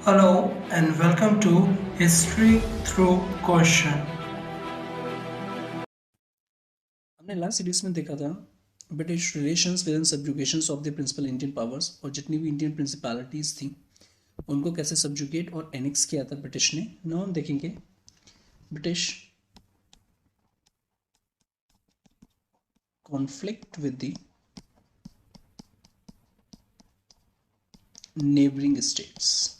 Hello and welcome to History Through Question। हमने last series में देखा था British relations with in subjugations of the principal Indian powers, और जितनी भी इंडियन प्रिंसिपैलिटीज थी उनको कैसे सब्जुगेट और एनेक्स किया था ब्रिटिश ने। नाउ हम देखेंगे British conflict with the neighbouring states.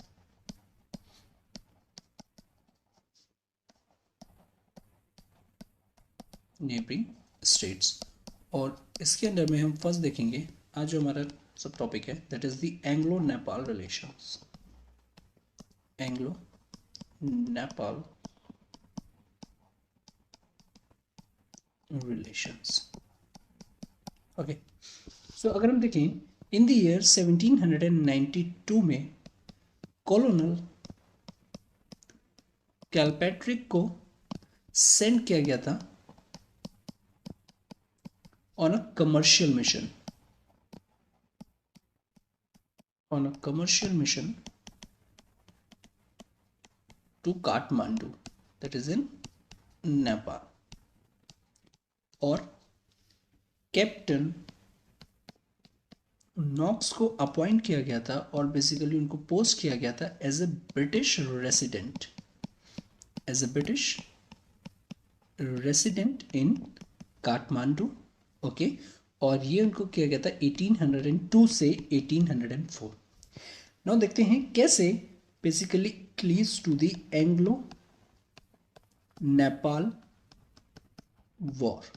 Neighbouring states, और इसके अंदर में हम फर्स्ट देखेंगे आज जो हमारा सब टॉपिक है, that is the Anglo Nepal relations. Anglo Nepal relations. Okay, so अगर हम देखें इन द ईयर 1792 में कॉलोनल कैलपैट्रिक को सेंड किया गया था on a commercial mission, to Kathmandu, that is in Nepal. और कैप्टन नॉक्स को अपॉइंट किया गया था और बेसिकली उनको पोस्ट किया गया था as a British resident, in Kathmandu. Okay, और ये उनको किया गया था 1802 से 1804। नाउ देखते हैं कैसे basically leads to the Anglo Nepal war.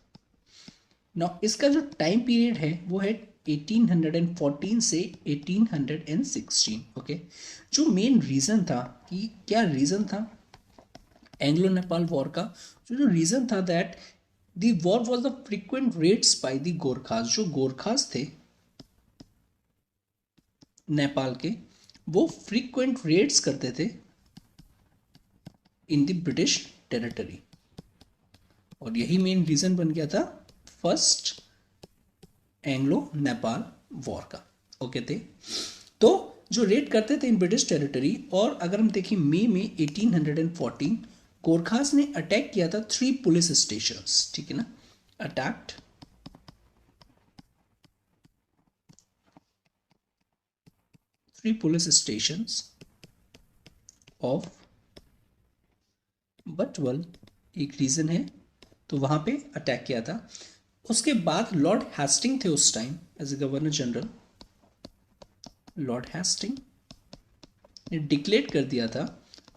Now इसका जो टाइम पीरियड है वो है 1814 से 1816। ओके, जो मेन रीजन था कि क्या रीजन था एंग्लो नेपाल वॉर का, जो रीजन था that the war was the frequent raids by the Gorkhas. जो गोरखास थे नेपाल के, वो फ्रीक्वेंट रेड्स करते थे इन द ब्रिटिश टेरिटरी, और यही मेन रीजन बन गया था फर्स्ट एंग्लो नेपाल वॉर का। ओके थे, तो जो रेड करते थे इन ब्रिटिश टेरिटरी, और अगर हम देखें मई में 1814 गोरखास ने अटैक किया था 3 पुलिस स्टेशंस, ठीक है ना, अटैक्ड 3 पुलिस स्टेशंस ऑफ बटवल, एक रीजन है, तो वहां पे अटैक किया था। उसके बाद लॉर्ड हेस्टिंग थे उस time as a governor general. Lord Hasting ने डिक्लेयर कर दिया था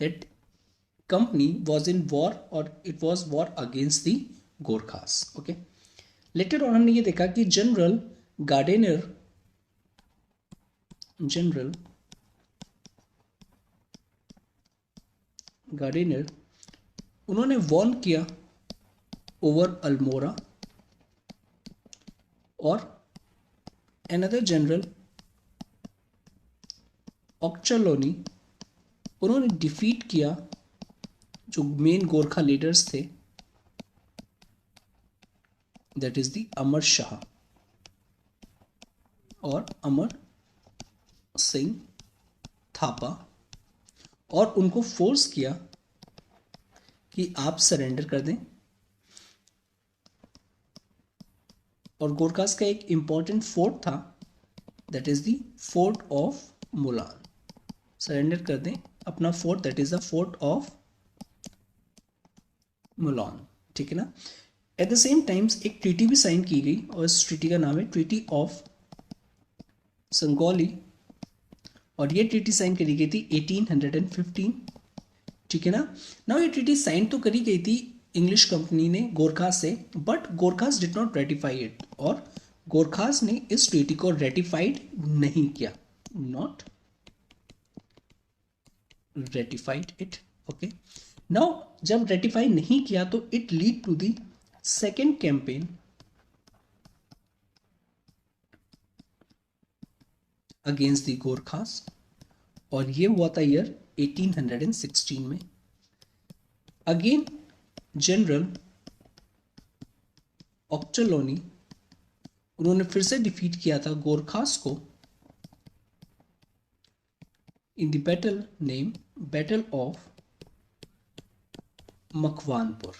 that company was in war, और it was war against the Gorkhas. Okay, later on हमने ये देखा कि जनरल गार्डिनर उन्होंने वॉर्न किया ओवर अल्मोरा, और अनदर जनरल ऑक्चलोनी उन्होंने डिफीट किया जो मेन गोरखा लीडर्स थे, that is the Amar Shah और अमर सिंह थापा, और उनको फोर्स किया कि आप सरेंडर कर दें। और गोरखास का एक इंपॉर्टेंट फोर्ट था, that is the fort of Mulan. Surrender कर दें अपना fort, that is the fort of Mulan, ठीक है ना। एट द सेम टाइम्स एक ट्रीटी भी साइन की गई, और इस ट्रीटी का नाम है ट्रीटी ऑफ संगोली, और ये ट्रीटी साइन करी गई थी 1815, ठीक है ना। नाउ ये ट्रीटी साइन तो करी गई थी इंग्लिश कंपनी ने गोरखास से, but Gorkhas did not ratify it, और गोरखास ने इस ट्रीटी को रेटिफाइड नहीं किया, not ratified it. Okay, now जब रेटिफाई नहीं किया तो it lead to the second campaign against the Gorkhas, और ये हुआ था ईयर 1816 में। अगेन जनरल ऑक्चलोनी उन्होंने फिर से डिफीट किया था गोरखास को in the battle name battle of Makwanpur.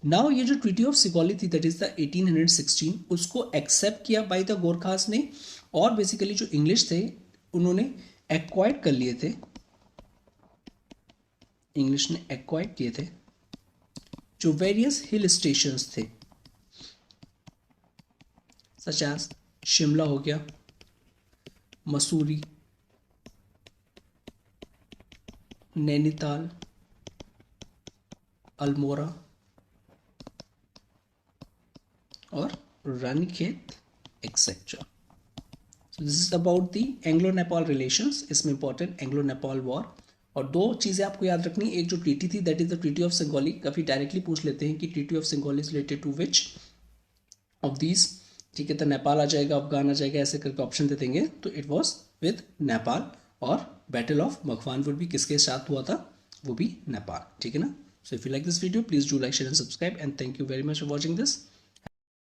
Now ये जो ट्रीटी ऑफ सिगौली थी दैट इज द 1816, उसको एक्सेप्ट किया बाय द गोरखास ने, और बेसिकली जो इंग्लिश थे उन्होंने एक्वायर्ड कर लिए थे, इंग्लिश ने एक्वायर्ड किए थे जो वेरियस हिल स्टेशंस थे, सच एज शिमला हो गया, मसूरी, नैनीताल, अल्मोड़ा और Ranikhet etcetera. This is about the Anglo Nepal relations. इसमें इंपॉर्टेंट एंग्लो नेपाल वॉर, और दो चीज़ें आपको याद रखनी, एक जो ट्रीटी थी that is the treaty of Sugauli, काफ़ी डायरेक्टली पूछ लेते हैं कि treaty of Sugauli is related to which of these, ठीक है, तो नेपाल आ जाएगा, अफगान आ जाएगा, ऐसे करके ऑप्शन दे देंगे, तो इट वॉज विद नेपाल। और बैटल ऑफ मकवानपुर भी किसके साथ हुआ था, वो भी नेपाल, ठीक है ना। So if you like this video please do like share and subscribe, and thank you very much for watching this.